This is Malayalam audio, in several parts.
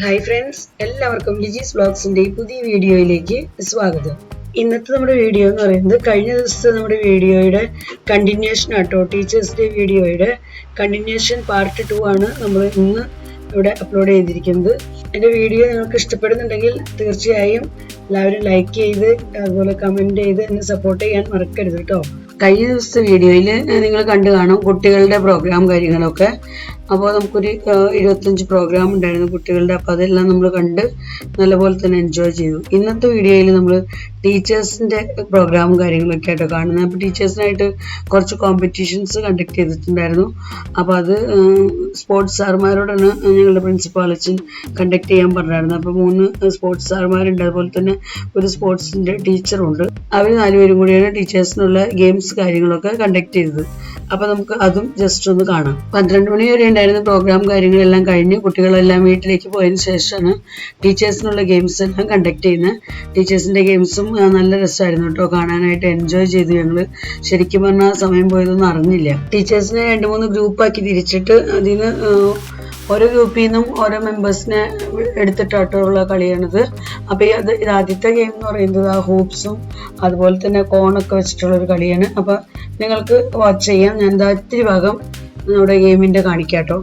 ഹായ് ഫ്രണ്ട്സ്, എല്ലാവർക്കും ലിജീസ് വ്ലോഗ്സിന്റെ പുതിയ വീഡിയോയിലേക്ക് സ്വാഗതം. ഇന്നത്തെ നമ്മുടെ വീഡിയോ എന്ന് പറയുന്നത് കഴിഞ്ഞ ദിവസത്തെ നമ്മുടെ വീഡിയോയുടെ കണ്ടിന്യൂഷൻ ആട്ടോ. ടീച്ചേഴ്സ് ഡേ വീഡിയോയുടെ കണ്ടിന്യൂഷൻ പാർട്ട് 2 ആണ് നമ്മൾ ഇന്ന് ഇവിടെ അപ്ലോഡ് ചെയ്തിരിക്കുന്നത്. എൻ്റെ വീഡിയോ നിങ്ങൾക്ക് ഇഷ്ടപ്പെടുന്നുണ്ടെങ്കിൽ തീർച്ചയായും എല്ലാവരും ലൈക്ക് ചെയ്ത് അതുപോലെ കമൻറ്റ് ചെയ്ത് എന്നെ സപ്പോർട്ട് ചെയ്യാൻ മറക്കരുത് കേട്ടോ. കഴിഞ്ഞ ദിവസത്തെ വീഡിയോയിൽ നിങ്ങൾ കണ്ടു കാണും കുട്ടികളുടെ പ്രോഗ്രാം കാര്യങ്ങളൊക്കെ. അപ്പോൾ നമുക്കൊരു 25 പ്രോഗ്രാം ഉണ്ടായിരുന്നു കുട്ടികളുടെ. അപ്പോൾ അതെല്ലാം നമ്മൾ കണ്ട് നല്ലപോലെ തന്നെ എൻജോയ് ചെയ്തു. ഇന്നത്തെ വീഡിയോയിൽ നമ്മൾ ടീച്ചേഴ്സിൻ്റെ പ്രോഗ്രാമും കാര്യങ്ങളൊക്കെ ആയിട്ടോ കാണുന്നത്. അപ്പോൾ ടീച്ചേഴ്സിനായിട്ട് കുറച്ച് കോമ്പറ്റീഷൻസ് കണ്ടക്ട് ചെയ്തിട്ടുണ്ടായിരുന്നു. അപ്പോൾ അത് സ്പോർട്സ് സാർമാരോടാണ് ഞങ്ങളുടെ പ്രിൻസിപ്പാൾ അച്ഛൻ കണ്ടക്ട് ചെയ്യാൻ പറഞ്ഞായിരുന്നു. അപ്പോൾ 3 സ്പോർട്സ് സാർമാരുണ്ട്, അതുപോലെ തന്നെ ഒരു സ്പോർട്സിൻ്റെ ടീച്ചറുണ്ട്. അവർ 4 പേരും കൂടിയാണ് ടീച്ചേഴ്സിനുള്ള ഗെയിംസ് കാര്യങ്ങളൊക്കെ കണ്ടക്ട് ചെയ്തത്. അപ്പോൾ നമുക്ക് അതും ജസ്റ്റ് ഒന്ന് കാണാം. 12 മണി വരെ ഉണ്ടായിരുന്ന പ്രോഗ്രാം കാര്യങ്ങളെല്ലാം കഴിഞ്ഞ് കുട്ടികളെല്ലാം വീട്ടിലേക്ക് പോയതിന് ശേഷമാണ് ടീച്ചേഴ്സിനുള്ള ഗെയിംസ് എല്ലാം കണ്ടക്ട് ചെയ്യുന്നത്. ടീച്ചേഴ്സിൻ്റെ ഗെയിംസും നല്ല രസമായിരുന്നു കേട്ടോ, കാണാനായിട്ട് എൻജോയ് ചെയ്തു ഞങ്ങൾ. ശരിക്കും പറഞ്ഞാൽ സമയം പോയതൊന്നും അറിഞ്ഞില്ല. ടീച്ചേഴ്സിനെ 2-3 ഗ്രൂപ്പാക്കി തിരിച്ചിട്ട് അതിന് ഓരോ ഗ്രൂപ്പിൽ നിന്നും ഓരോ മെമ്പേഴ്സിനെ എടുത്തിട്ടുള്ള കളിയാണിത്. അപ്പോൾ ഇത് ആദ്യത്തെ ഗെയിം എന്ന് പറയുന്നത് ആ ഹൂപ്സും അതുപോലെ തന്നെ കോണൊക്കെ വെച്ചിട്ടുള്ളൊരു കളിയാണ്. അപ്പോൾ നിങ്ങൾക്ക് വാച്ച് ചെയ്യാം. ഞാൻ ഇത്തിരി ഭാഗം നമ്മുടെ ഗെയിമിൻ്റെ കാണിക്കാം കേട്ടോ.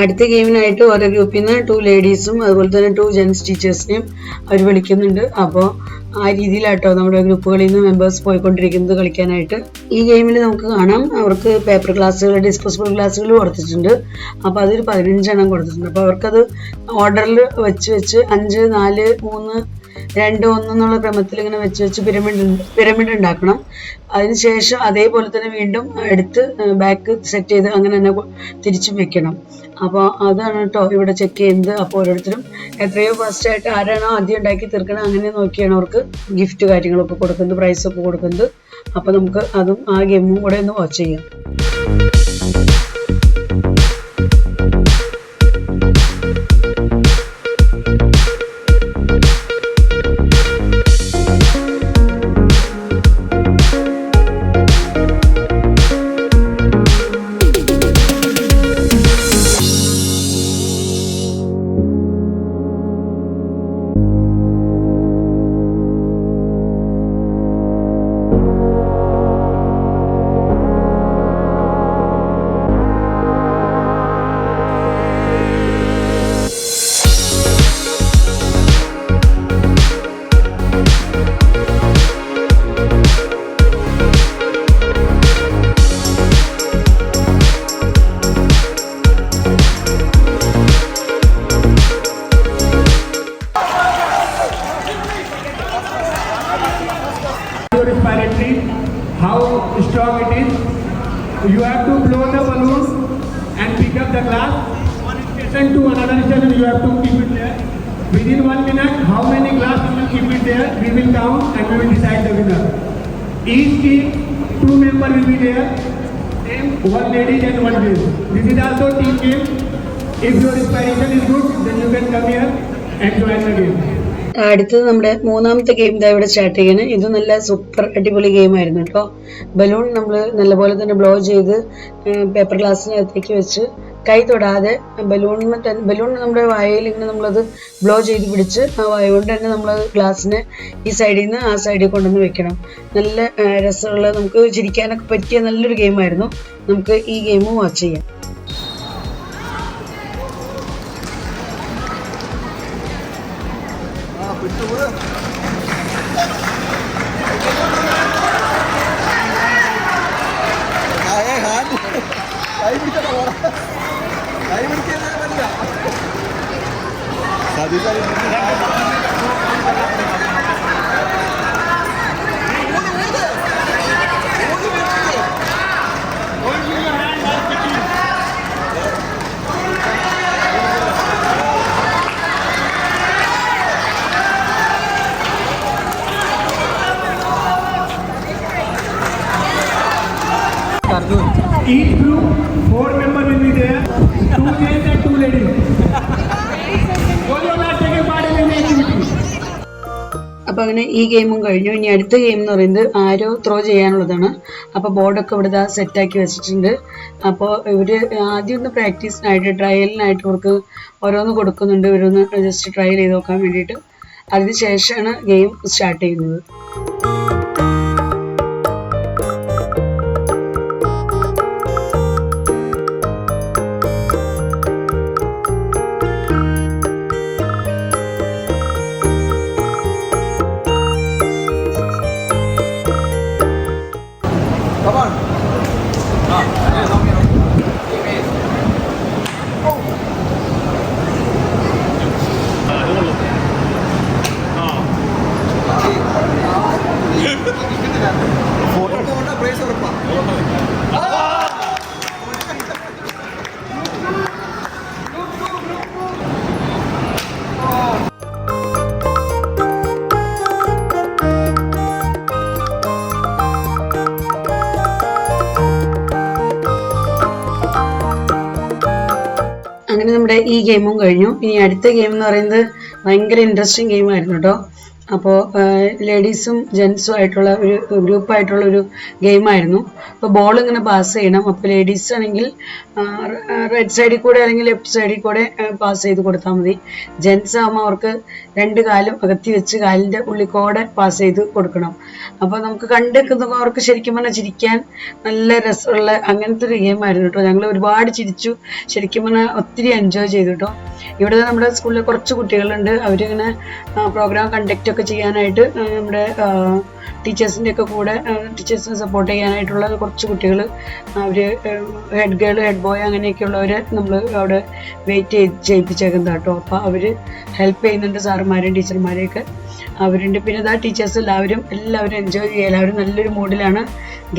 അടുത്ത ഗെയിമിനായിട്ട് ഓരോ ഗ്രൂപ്പിൽ നിന്ന് 2 ലേഡീസും അതുപോലെ തന്നെ 2 ജെൻസ് ടീച്ചേഴ്സിനെയും അവർ വിളിക്കുന്നുണ്ട്. അപ്പോൾ ആ രീതിയിലാട്ടോ നമ്മുടെ ഗ്രൂപ്പുകളിൽ നിന്ന് മെമ്പേഴ്സ് പോയിക്കൊണ്ടിരിക്കുന്നത് കളിക്കാനായിട്ട്. ഈ ഗെയിമിൽ നമുക്ക് കാണാം അവർക്ക് പേപ്പർ ഗ്ലാസ്സുകൾ, ഡിസ്പോസിബിൾ ഗ്ലാസ്സുകൾ കൊടുത്തിട്ടുണ്ട്. അപ്പോൾ അതൊരു 15 എണ്ണം കൊടുത്തിട്ടുണ്ട്. അപ്പോൾ അവർക്കത് ഓർഡറിൽ വെച്ച് 5, 4, 3, 2, 1 എന്നുള്ള ക്രമത്തിൽ ഇങ്ങനെ വെച്ച് പിരമിഡ് ഉണ്ടാക്കണം. അതിനുശേഷം അതേപോലെ തന്നെ വീണ്ടും എടുത്ത് ബാക്ക് സെറ്റ് ചെയ്ത് അങ്ങനെ തന്നെ തിരിച്ചും വെക്കണം. അപ്പോൾ അതാണ് കേട്ടോ ഇവിടെ ചെക്ക് ചെയ്യുന്നത്. അപ്പോൾ ഓരോരുത്തരും എത്രയോ ഫാസ്റ്റായിട്ട് ആരാണോ ആദ്യം ഉണ്ടാക്കി തീർക്കണം അങ്ങനെ നോക്കിയാണ് അവർക്ക് ഗിഫ്റ്റ് കാര്യങ്ങളൊക്കെ കൊടുക്കുന്നത്, പ്രൈസൊക്കെ കൊടുക്കുന്നത്. അപ്പോൾ നമുക്ക് അതും ആ ഗെയിമും കൂടെ ഒന്ന് വാച്ച് ചെയ്യാം. How strong it is. You have to blow the balloon and pick up the glass. One station to another station, you have to keep it there. Within 1 minute, how many glass you will keep it there, we will count and we will decide the winner. Each team, 2 members will be there. Same, 1 ladies and 1 gents. This is also team game. If your inspiration is good, then you can come here and join the game. അടുത്തത് നമ്മുടെ 3ാമത്തെ ഗെയിം ഇതാ ഇവിടെ സ്റ്റാർട്ട് ചെയ്യണം. ഇത് നല്ല സൂപ്പർ അടിപൊളി ഗെയിമായിരുന്നു കേട്ടോ. ബലൂൺ നമ്മൾ നല്ലപോലെ തന്നെ ബ്ലോ ചെയ്ത് പേപ്പർ ഗ്ലാസ്സിനകത്തേക്ക് വെച്ച് കൈ തൊടാതെ ബലൂൺ നമ്മുടെ വായയിൽ ഇങ്ങനെ നമ്മളത് ബ്ലോ ചെയ്ത് പിടിച്ച് ആ വായ കൊണ്ട് തന്നെ നമ്മൾ ഗ്ലാസ്സിനെ ഈ സൈഡിൽ നിന്ന് ആ സൈഡിൽ കൊണ്ടുവന്ന് വെക്കണം. നല്ല രസമുള്ള നമുക്ക് ചിരിക്കാനൊക്കെ പറ്റിയ നല്ലൊരു ഗെയിമായിരുന്നു. നമുക്ക് ഈ ഗെയിമും വാച്ച് ചെയ്യാം. അങ്ങനെ ഈ ഗെയിമും കഴിഞ്ഞു. ഇനി അടുത്ത ഗെയിം എന്ന് പറയുന്നത് ആരോ ത്രോ ചെയ്യാനുള്ളതാണ്. അപ്പോൾ ബോർഡൊക്കെ ഇവിടെ സെറ്റാക്കി വെച്ചിട്ടുണ്ട്. അപ്പോൾ ഇവർ ആദ്യം ഒന്ന് പ്രാക്ടീസിനായിട്ട് ട്രയലിനായിട്ട് ഇവർക്ക് ഓരോന്ന് കൊടുക്കുന്നുണ്ട്. ഇവരൊന്ന് ജസ്റ്റ് ട്രയൽ ചെയ്ത് നോക്കാൻ വേണ്ടിയിട്ട്. അതിന് ശേഷമാണ് ഗെയിം സ്റ്റാർട്ട് ചെയ്യുന്നത്. അങ്ങനെ നമ്മുടെ ഈ ഗെയിമും കഴിഞ്ഞു. ഇനി അടുത്ത ഗെയിം എന്ന് പറയുന്നത് ഭയങ്കര ഇൻട്രസ്റ്റിംഗ് ഗെയിമായിരുന്നു കേട്ടോ. അപ്പോൾ ലേഡീസും ജെൻസും ആയിട്ടുള്ള ഒരു ഗ്രൂപ്പായിട്ടുള്ള ഒരു ഗെയിമായിരുന്നു. അപ്പോൾ ബോൾ ഇങ്ങനെ പാസ് ചെയ്യണം. അപ്പോൾ ലേഡീസ് ആണെങ്കിൽ റൈറ്റ് സൈഡിൽ കൂടെ അല്ലെങ്കിൽ ലെഫ്റ്റ് സൈഡിൽ കൂടെ പാസ് ചെയ്ത് കൊടുത്താൽ മതി. ജെൻസ് ആകുമ്പോൾ അവർക്ക് രണ്ട് കാലും അകത്തി വെച്ച് കാലിൻ്റെ ഉള്ളിക്കൂടെ പാസ് ചെയ്ത് കൊടുക്കണം. അപ്പോൾ നമുക്ക് കണ്ടെത്തുമ്പോൾ അവർക്ക് ശരിക്കും പറഞ്ഞാൽ ചിരിക്കാൻ നല്ല രസമുള്ള അങ്ങനത്തെ ഒരു ഗെയിമായിരുന്നു കേട്ടോ. ഞങ്ങൾ ഒരുപാട് ചിരിച്ചു. ശരിക്കും പറഞ്ഞാൽ ഒത്തിരി എൻജോയ് ചെയ്തു കേട്ടോ. ഇവിടെ നമ്മുടെ സ്കൂളിൽ കുറച്ച് കുട്ടികളുണ്ട്. അവരിങ്ങനെ പ്രോഗ്രാം കണ്ടക്റ്റ് ഒക്കെ ചെയ്യാനായിട്ട് നമ്മുടെ ടീച്ചേഴ്സിൻ്റെ ഒക്കെ കൂടെ ടീച്ചേഴ്സിനെ സപ്പോർട്ട് ചെയ്യാനായിട്ടുള്ള കുറച്ച് കുട്ടികൾ, അവർ ഹെഡ് ഗേൾ ഹെഡ് ബോയ് അങ്ങനെയൊക്കെയുള്ളവരെ നമ്മൾ അവിടെ വെയിറ്റ് ചെയ്യിപ്പിച്ചേക്കുന്നത് കേട്ടോ. അപ്പോൾ അവർ ഹെൽപ്പ് ചെയ്യുന്നുണ്ട്, സാറുമാരെയും ടീച്ചർമാരെയൊക്കെ അവരുണ്ട്. പിന്നെ ഇതാ ടീച്ചേഴ്സ് എല്ലാവരും എൻജോയ് ചെയ്യുക. എല്ലാവരും നല്ലൊരു മൂഡിലാണ്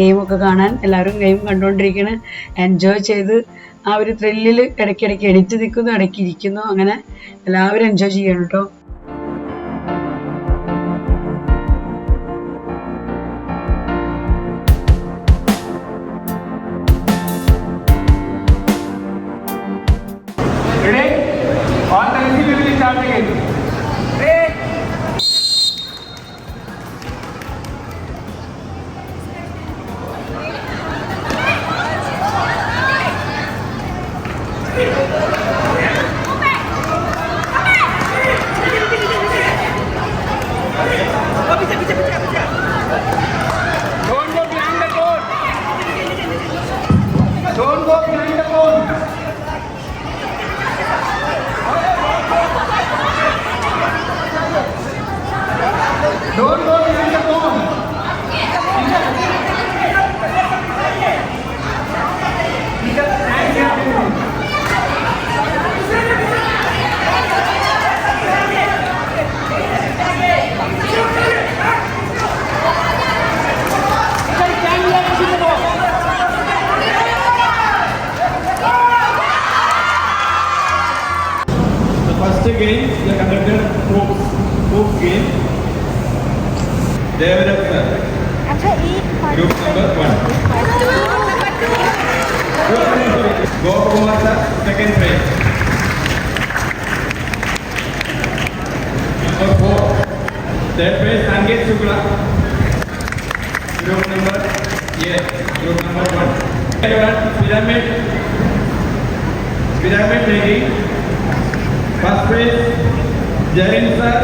ഗെയിമൊക്കെ കാണാൻ. എല്ലാവരും ഗെയിം കണ്ടുകൊണ്ടിരിക്കുന്നത് എൻജോയ് ചെയ്ത് ആ ഒരു ത്രില്ലിൽ ഇടയ്ക്കിടയ്ക്ക് എണീറ്റ് നിൽക്കുന്നു, ഇടയ്ക്ക് ഇരിക്കുന്നു. അങ്ങനെ എല്ലാവരും എൻജോയ് ചെയ്യണം കേട്ടോ. Game, they conducted folk game. Devarat sir. Group number 1. Gokumar sir, second prize. Number 4. Third prize, Sangeet Shukla. Group number 8. Group number 1. Pyramid making. First prize, Jain sir,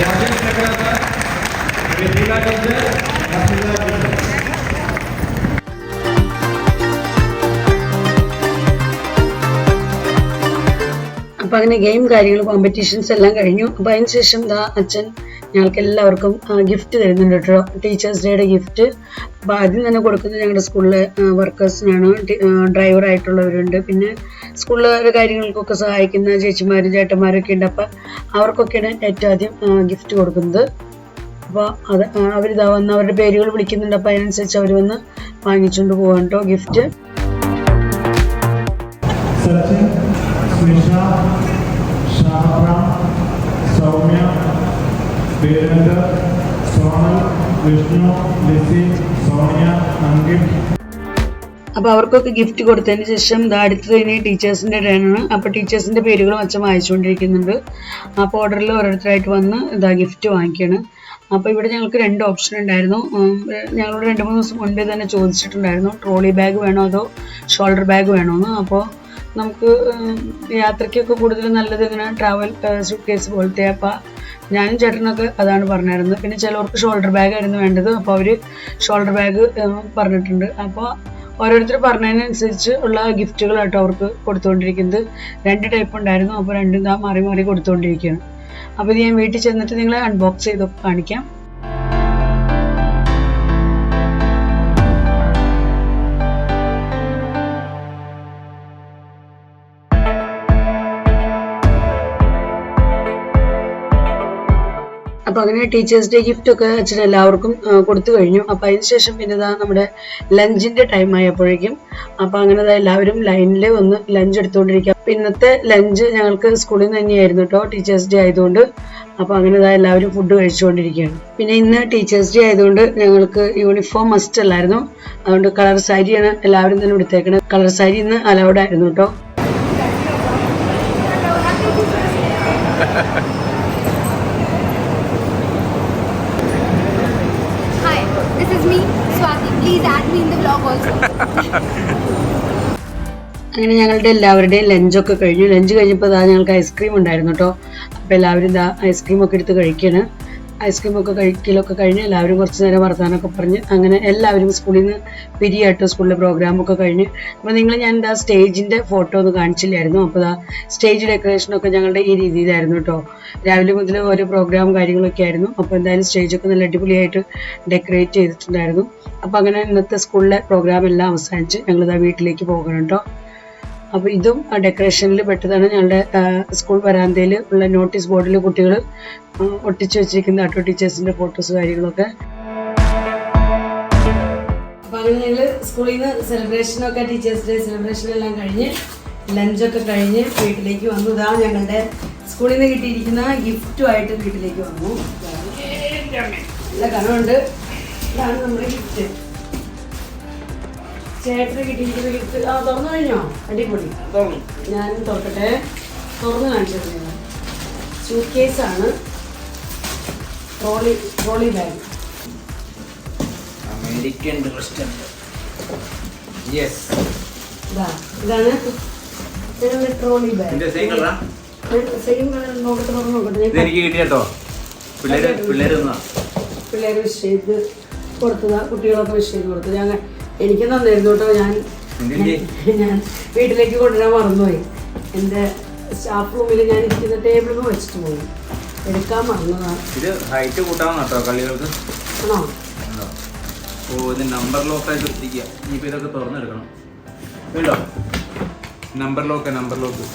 Rajesh Chakra sir, Ritika teacher, Hasila teacher. അപ്പോൾ അങ്ങനെ ഗെയിം കാര്യങ്ങൾ കോമ്പറ്റീഷൻസ് എല്ലാം കഴിഞ്ഞു. അപ്പോൾ അതിന് ശേഷം അച്ഛൻ ഞങ്ങൾക്ക് എല്ലാവർക്കും ഗിഫ്റ്റ് തരുന്നുണ്ട് കേട്ടോ, ടീച്ചേഴ്സ് ഡേയുടെ ഗിഫ്റ്റ്. അപ്പോൾ ആദ്യം തന്നെ കൊടുക്കുന്നത് ഞങ്ങളുടെ സ്കൂളിലെ വർക്കേഴ്സിനാണ്. ഡ്രൈവറായിട്ടുള്ളവരുണ്ട്, പിന്നെ സ്കൂളിലെ കാര്യങ്ങൾക്കൊക്കെ സഹായിക്കുന്ന ചേച്ചിമാരും ചേട്ടന്മാരൊക്കെ ഉണ്ട്. അപ്പോൾ അവർക്കൊക്കെയാണ് ഏറ്റവും ആദ്യം ഗിഫ്റ്റ് കൊടുക്കുന്നത്. അപ്പോൾ അത് അവരിതാ വന്ന് അവരുടെ പേരുകൾ വിളിക്കുന്നുണ്ട്. അപ്പോൾ അതിനനുസരിച്ച് അവർ വന്ന് വാങ്ങിച്ചുകൊണ്ട് പോകാൻ കേട്ടോ ഗിഫ്റ്റ്. സൗമ്യ, വീരേന്ദ്ര, സോണൽ, വിഷ്ണു, ലിസി, സോണിയ, അങ്കിത്. അപ്പോൾ അവർക്കൊക്കെ ഗിഫ്റ്റ് കൊടുത്തതിന് ശേഷം അടുത്തത് ഇനി ടീച്ചേഴ്സിൻ്റെ ടേണാണ്. അപ്പോൾ ടീച്ചേഴ്സിൻ്റെ പേരുകളും അച്ഛൻ വായിച്ചുകൊണ്ടിരിക്കുന്നുണ്ട്. അപ്പോൾ ഓർഡറിൽ ഓരോരുത്തരായിട്ട് വന്ന് ഗിഫ്റ്റ് വാങ്ങിക്കുകയാണ്. അപ്പോൾ ഇവിടെ ഞങ്ങൾക്ക് 2 ഓപ്ഷൻ ഉണ്ടായിരുന്നു. ഞങ്ങളോട് 2-3 ദിവസം മുൻപേ തന്നെ ചോദിച്ചിട്ടുണ്ടായിരുന്നു ട്രോളി ബാഗ് വേണോ അതോ ഷോൾഡർ ബാഗ് വേണോയെന്ന്. അപ്പോൾ നമുക്ക് യാത്രയ്ക്കൊക്കെ കൂടുതൽ നല്ലത് ഇങ്ങനെ ട്രാവൽ സൂട്ട് കേസ് പോലത്തെ. അപ്പോൾ ഞാനും ചേട്ടനൊക്കെ അതാണ് പറഞ്ഞിരുന്നത്. പിന്നെ ചിലവർക്ക് ഷോൾഡർ ബാഗ് ആയിരുന്നു വേണ്ടത്. അപ്പോൾ അവർ ഷോൾഡർ ബാഗ് പറഞ്ഞിട്ടുണ്ട്. അപ്പോൾ ഓരോരുത്തർ പറഞ്ഞതിനനുസരിച്ച് ഉള്ള ഗിഫ്റ്റുകളായിട്ട് അവർക്ക് കൊടുത്തുകൊണ്ടിരിക്കുന്നത്. 2 ടൈപ്പ് ഉണ്ടായിരുന്നു. അപ്പോൾ 2 മാറി മാറി കൊടുത്തുകൊണ്ടിരിക്കുകയാണ്. അപ്പോൾ ഇത് ഞാൻ വീട്ടിൽ ചെന്നിട്ട് നിങ്ങളെ അൺബോക്സ് ചെയ്തൊക്കെ കാണിക്കാം. അപ്പോൾ അങ്ങനെ ടീച്ചേഴ്സ് ഡേ ഗിഫ്റ്റ് ഒക്കെ അച്ഛൻ എല്ലാവർക്കും കൊടുത്തു കഴിഞ്ഞു. അപ്പോൾ അതിനുശേഷം പിന്നെ നമ്മുടെ ലഞ്ചിൻ്റെ ടൈം ആയപ്പോഴേക്കും അപ്പോൾ അങ്ങനെ എല്ലാവരും ലൈനിൽ വന്ന് ലഞ്ച് എടുത്തുകൊണ്ടിരിക്കുക. ഇന്നത്തെ ലഞ്ച് ഞങ്ങൾക്ക് സ്കൂളിൽ നിന്ന് തന്നെയായിരുന്നു കേട്ടോ, ടീച്ചേഴ്സ് ഡേ ആയതുകൊണ്ട്. അപ്പോൾ അങ്ങനെ എല്ലാവരും ഫുഡ് കഴിച്ചുകൊണ്ടിരിക്കുകയാണ്. പിന്നെ ഇന്ന് ടീച്ചേഴ്സ് ഡേ ആയതുകൊണ്ട് ഞങ്ങൾക്ക് യൂണിഫോം മസ്റ്റ് അല്ലായിരുന്നു. അതുകൊണ്ട് കളർ സാരിയാണ് എല്ലാവരും തന്നെ എടുത്തേക്കണത്. കളർ സാരി ഇന്ന് അലൗഡ് ആയിരുന്നു കേട്ടോ. This is me, Swati. Please add me in the vlog also. അങ്ങനെ ഞങ്ങളുടെ എല്ലാവരുടെയും ലഞ്ചൊക്കെ കഴിഞ്ഞു. ലഞ്ച് കഴിഞ്ഞപ്പോൾ ഞങ്ങൾക്ക് ഐസ്ക്രീം ഉണ്ടായിരുന്നു കേട്ടോ. അപ്പോൾ എല്ലാവരും ഐസ്ക്രീമൊക്കെ എടുത്ത് കഴിക്കുകയാണ്. ഐസ്ക്രീമൊക്കെ കഴിക്കലൊക്കെ കഴിഞ്ഞ് എല്ലാവരും കുറച്ച് നേരം വർത്താനമൊക്കെ പറഞ്ഞ് അങ്ങനെ എല്ലാവരും സ്കൂളിൽ നിന്ന് പിരിയാട്ടോ. സ്കൂളിലെ പ്രോഗ്രാമൊക്കെ കഴിഞ്ഞ് അപ്പോൾ ഞാൻ സ്റ്റേജിൻ്റെ ഫോട്ടോ ഒന്ന് കാണിച്ചില്ലായിരുന്നു. അപ്പോൾ സ്റ്റേജ് ഡെക്കറേഷനൊക്കെ ഞങ്ങളുടെ ഈ രീതിയിലായിരുന്നു കേട്ടോ. രാവിലെ മുതൽ ഓരോ പ്രോഗ്രാം കാര്യങ്ങളൊക്കെ ആയിരുന്നു. അപ്പോൾ എന്തായാലും സ്റ്റേജൊക്കെ നല്ല അടിപൊളിയായിട്ട് ഡെക്കറേറ്റ് ചെയ്തിട്ടുണ്ടായിരുന്നു. അപ്പോൾ അങ്ങനെ ഇന്നത്തെ സ്കൂളിലെ പ്രോഗ്രാം എല്ലാം അവസാനിച്ച് ഞങ്ങളിതാ വീട്ടിലേക്ക് പോകണം കേട്ടോ. അപ്പോൾ ഇതും ഡെക്കറേഷനിൽ പെട്ടതാണ്. ഞങ്ങളുടെ സ്കൂൾ വരാന്തയിൽ ഉള്ള നോട്ടീസ് ബോർഡിൽ കുട്ടികൾ ഒട്ടിച്ച് വെച്ചിരിക്കുന്ന ആട്ടോ ടീച്ചേഴ്സിൻ്റെ ഫോട്ടോസ് കാര്യങ്ങളൊക്കെ. അപ്പോൾ അങ്ങനെ ഞങ്ങൾ സ്കൂളിൽ നിന്ന് സെലിബ്രേഷനൊക്കെ ടീച്ചേഴ്സ് ഡേ സെലിബ്രേഷനെല്ലാം കഴിഞ്ഞ് ലഞ്ചൊക്കെ കഴിഞ്ഞ് വീട്ടിലേക്ക് വന്നു. ഇതാണ് ഞങ്ങളുടെ സ്കൂളിൽ നിന്ന് കിട്ടിയിരിക്കുന്ന ഗിഫ്റ്റുമായിട്ട് വീട്ടിലേക്ക് വന്നു. നല്ല കനമുണ്ട്. ഇതാണ് നമ്മുടെ ഗിഫ്റ്റ്. ചേട്ടന് കിട്ടിയിരിക്കുന്ന ഗിഫ്റ്റ് തുറന്നു കഴിഞ്ഞോ? അടിപൊളി. ഞാൻ തുറക്കട്ടെ. തുറന്ന് കാണിച്ചത് സൂട്ട് കേസാണ്. Trolley bag. അമേരിക്കൻ ഇതാണ് ട്രോളി ബാഗ്. സെയിം കളർ നോക്കട്ടെ. തുറന്ന് നോക്കട്ടെ. പിള്ളേർ വിഷ് ചെയ്ത് കൊടുത്തതാ. കുട്ടികളൊക്കെ വിഷ് ചെയ്ത് കൊടുത്തത്. എനിക്ക് നന്നായിരുന്നു കേട്ടോ. ഞാൻ വീട്ടിലേക്ക് കൊണ്ടുവരാൻ മറന്നുപോയി. എൻ്റെ സ്റ്റാഫ് റൂമിൽ ഞാൻ ഇരിക്കുന്ന ടേബിളിൽ വെച്ചിട്ട് പോയി. എടുക്കാൻ മറന്നതാണ്. ഇത് ഹൈറ്റ് കൂട്ടാൻ കേട്ടോ കളികൾക്ക്. ആണോ? ഓ, ഇത് നമ്പർ ലോക്കായിട്ട് എത്തിക്കുക. ഇനിയിപ്പോൾ ഇതൊക്കെ തുറന്നെടുക്കണം കേട്ടോ. നമ്പർ ലോക്ക്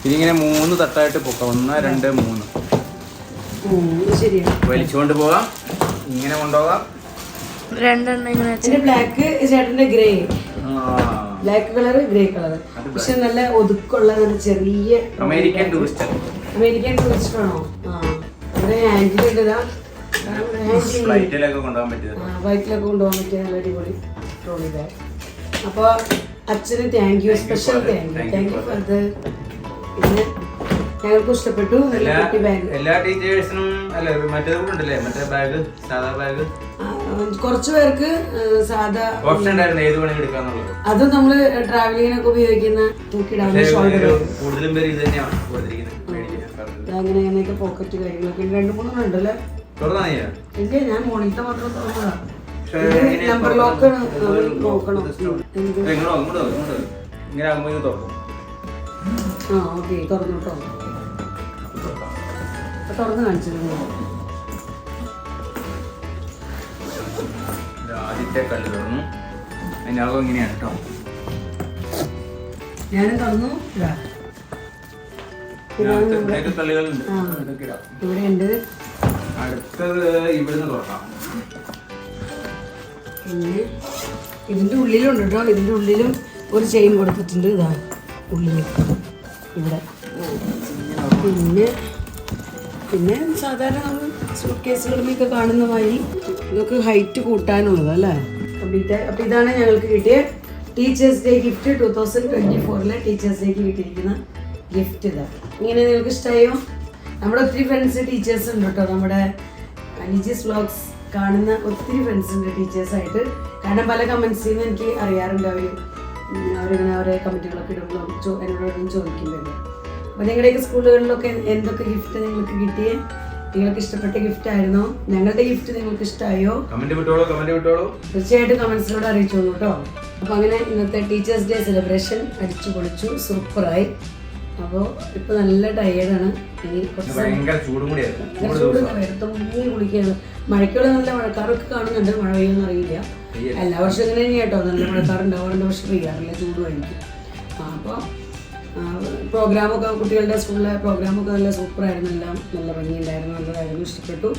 ഇതിങ്ങനെ 3 തട്ടായിട്ട് പൊക്കാം. 1, 2, 3. ശരിയാണ്. വലിച്ചുകൊണ്ട് പോകാം. ഇങ്ങനെ കൊണ്ടുപോകാം. 2 ഇങ്ങനെ. ബ്ലാക്ക് ചേട്ടൻ്റെ grey. Black colour grey colour. പക്ഷെ നല്ല ഒതുക്കുള്ള നല്ല ചെറിയ അമേരിക്കൻ ടൂറിസ്റ്റ് ആണോ? ഇവിടെ ഹാൻഡിലുണ്ട്. ഫ്ലൈറ്റിലൊക്കെ കൊണ്ടുപോകാൻ പറ്റിയത്. ബൈക്കിലൊക്കെ കൊണ്ടുപോകാൻ പറ്റിയ നല്ല അടിപൊളി ട്രോളി ബാഗ്. അപ്പോൾ അച്ഛന് thank you. Special thank you for ഇത്. പിന്നെ ഞങ്ങൾക്ക് ഇഷ്ടപ്പെട്ടു. നല്ല കുട്ടി ബാഗ്. എല്ലാ ടീച്ചേഴ്സിനും അല്ലേ മറ്റേത് ഉണ്ടല്ലേ? മറ്റേ ബാഗ്, സാധാ ബാഗ്. കുറച്ചു പേർക്ക് സാധാ ഓപ്ഷൻ ഉണ്ടായിരുന്നു ഏത് വേണമെങ്കിൽ എടുക്കാന്നുള്ളത്. അത് നമ്മള് ട്രാവലിങ്ങിനൊക്കെ ഉപയോഗിക്കുന്ന തൂക്കിടാവുന്ന ഷോൾഡർ. കൂടുതലും പേര് ഇത് തന്നെയാണ് കൊടുത്തിരിക്കുന്നത്. അങ്ങനെ അങ്ങനെയൊക്കെ പോക്കറ്റ് കാര്യങ്ങളൊക്കെ 2-3 ഉണ്ടല്ലേ? ഇല്ല, ഞാൻ മോണിറ്റർ മാത്രം തുറന്നതാ. നമ്പർ ലോക്ക് നോക്കണം. ഇങ്ങനെ ആകുമ്പോൾ ഇത് തുറക്കും. ഓക്കെ, തുറന്നു കേട്ടോ. തുറന്ന് കാണിച്ചിരുന്നു. ആദ്യത്തെ കല്ല് തുറന്നു. അതിൻ്റെ അകം ഇങ്ങനെയാണ് കേട്ടോ. ഞാനും തുറന്നു. കളികളുണ്ട്. ഇവിടെ ഉണ്ട്. അടുത്തത് ഇവിടുന്ന് തുറക്കാം. പിന്നെ ഇതിൻ്റെ ഉള്ളിലുണ്ട് കേട്ടോ. ഇതിൻ്റെ ഉള്ളിലും ഒരു ചെയിൻ കൊടുത്തിട്ടുണ്ട്. ഇതാ ഉള്ളിൽ ഇവിടെ. പിന്നെ സാധാരണ നമ്മൾ സൂട്ട് കേസുകളിലൊക്കെ കാണുന്ന മാതിരി ഇതൊക്കെ ഹൈറ്റ് കൂട്ടാനുള്ളത് അല്ലേ? കംപ്ലീറ്റ് ആയി. അപ്പോൾ ഇതാണ് ഞങ്ങൾക്ക് കിട്ടിയ ടീച്ചേഴ്സ് ഡേ ഗിഫ്റ്റ്. 2024 ടീച്ചേഴ്സ് ഡേക്ക് കിട്ടിയിരിക്കുന്ന ഗിഫ്റ്റ് ഇതാണ്. ഇങ്ങനെ നിങ്ങൾക്ക് ഇഷ്ടമായോ? നമ്മുടെ ഒത്തിരി ഫ്രണ്ട്സ് ടീച്ചേഴ്സ് ഉണ്ട് കേട്ടോ. നമ്മുടെ ലിജീസ് വ്ളോഗ്സ് കാണുന്ന ഒത്തിരി ഫ്രണ്ട്സ് ഉണ്ട് ടീച്ചേഴ്സായിട്ട്. കാരണം പല കമൻസിൽ നിന്ന് എനിക്ക് അറിയാറുണ്ട്. അവരിങ്ങനെ അവരെ കമൻറ്റുകളൊക്കെ ഇടുമ്പോൾ എന്നോടൊന്നും ചോദിക്കുന്നുണ്ട്. അപ്പോൾ നിങ്ങളുടെയൊക്കെ സ്കൂളുകളിലൊക്കെ എന്തൊക്കെ ഗിഫ്റ്റ് നിങ്ങൾക്ക് കിട്ടിയേ? നിങ്ങൾക്ക് ഇഷ്ടപ്പെട്ട ഗിഫ്റ്റ് ആയിരുന്നോ? ഞങ്ങളുടെ ഗിഫ്റ്റ് നിങ്ങൾക്ക് ഇഷ്ടമായോ? തീർച്ചയായിട്ടും കമൻസിലൂടെ അറിയിച്ചോളൂ കേട്ടോ. അപ്പോൾ അങ്ങനെ ഇന്നത്തെ ടീച്ചേഴ്സ് ഡേ സെലിബ്രേഷൻ അടിച്ചു പൊളിച്ചു, സൂപ്പറായി. അപ്പോൾ ഇപ്പോൾ നല്ല ടയേർഡാണ്. ഇനി ചൂട് കുളിക്കുകയാണ്. മഴയ്ക്കുള്ള നല്ല മഴക്കാറൊക്കെ കാണുന്നുണ്ട്. മഴ പെയ്യുമെന്ന് അറിയില്ല. എല്ലാ വർഷവും ഇങ്ങനെ തന്നെ കേട്ടോ, നല്ല മഴക്കാറുണ്ടാവാറുണ്ട്. പക്ഷെ പെയ്യാറില്ല, ചൂടുമായിരിക്കും. അപ്പോൾ പ്രോഗ്രാമൊക്കെ കുട്ടികളുടെ സ്കൂളിലെ പ്രോഗ്രാമൊക്കെ നല്ല സൂപ്പറായിരുന്നു. എല്ലാം നല്ല ഭംഗിയുണ്ടായിരുന്നു, നല്ലതായിരുന്നു, ഇഷ്ടപ്പെട്ടു.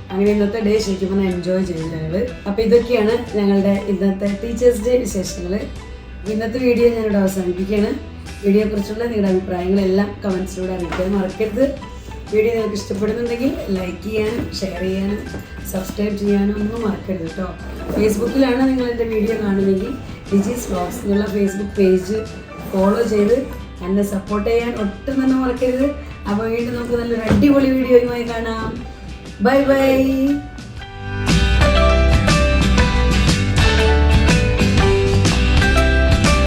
അങ്ങനെ ഇന്നത്തെ ഡേ ശരിക്കും പറഞ്ഞാൽ എൻജോയ് ചെയ്തു ഞങ്ങൾ. അപ്പോൾ ഇതൊക്കെയാണ് ഞങ്ങളുടെ ഇന്നത്തെ ടീച്ചേഴ്സ് ഡേ വിശേഷങ്ങൾ. ഇന്നത്തെ വീഡിയോ ഞാനിവിടെ അവസാനിപ്പിക്കുകയാണ്. വീഡിയോയെക്കുറിച്ചുള്ള നിങ്ങളുടെ അഭിപ്രായങ്ങളെല്ലാം കമൻസിലൂടെ അറിയിക്കാൻ മറക്കരുത്. വീഡിയോ നിങ്ങൾക്ക് ഇഷ്ടപ്പെടുന്നുണ്ടെങ്കിൽ ലൈക്ക് ചെയ്യാനും ഷെയർ ചെയ്യാനും സബ്സ്ക്രൈബ് ചെയ്യാനും ഒന്നും മറക്കരുത് കേട്ടോ. ഫേസ്ബുക്കിലാണ് നിങ്ങൾ എൻ്റെ വീഡിയോ കാണുന്നതെങ്കിൽ ലിജീസ് വ്ളോഗ്സ് എന്നുള്ള ഫേസ്ബുക്ക് പേജ് ഫോളോ ചെയ്ത് എന്നെ സപ്പോർട്ട് ചെയ്യാൻ ഒട്ടും തന്നെ മറക്കരുത്. അപ്പോൾ വീണ്ടും നമുക്ക് നല്ലൊരു അടിപൊളി വീഡിയോയുമായി കാണാം. Bye bye.